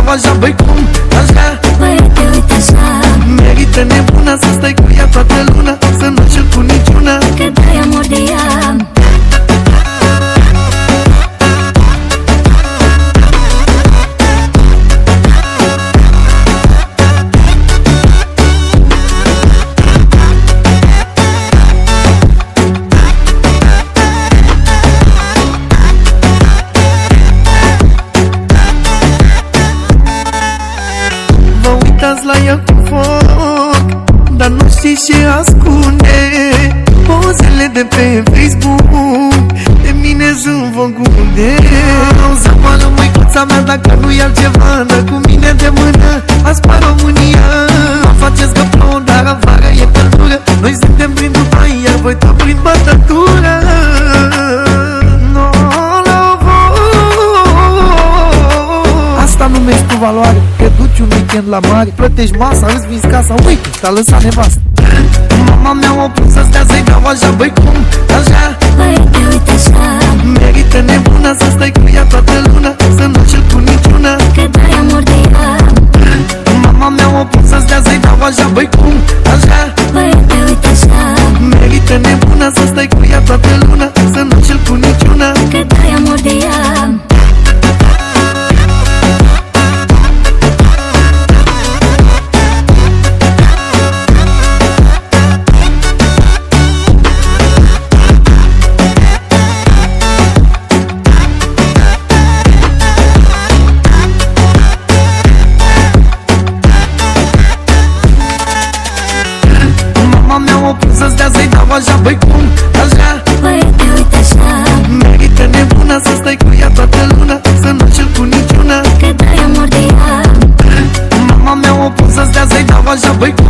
dau așa, băi cum, așa. Băiete, uite așa, merită nebuna să stai cu ea toată luna, să nu înșel cu niciuna, că dai amor de ea. La ea cu foc, dar nu știi ce ascunde. Pozele de pe Facebook de mine sunt făcute. O să moară măicuța mea dacă nu-i altceva, dar cu mine de mână a spart România. Mă faceți că plouă, dar afară e căldură. Noi suntem prin Dubai, iar voi tot prin bătătură. Asta numești tu valoare, că duci un weekend la mare, plătești masa, îți vinzi casa, uite, te-a lăsat nevastă. Mama mea o pus să stea să-i dau așa, băi cum, așa. Băiete, uite așa, merită nebuna să stai cu ea toată luna, să nu înșel cu niciuna, că dai amor de ea. Mama mea o pus să stea să-i dau așa, băi cum, așa. Băiete, uite așa, merită nebuna să stai cu ea toată luna, să nu înșel cu niciuna, că dai amor de ea. o pus să stea să-i dau așa, băi cum, așa. Băiete, uite așa, merită nebuna să stai cu ea toată luna, să nu înșel cu niciuna, că dai amor de ea. Mama mea o pus să stea să-i dau așa, băi cum.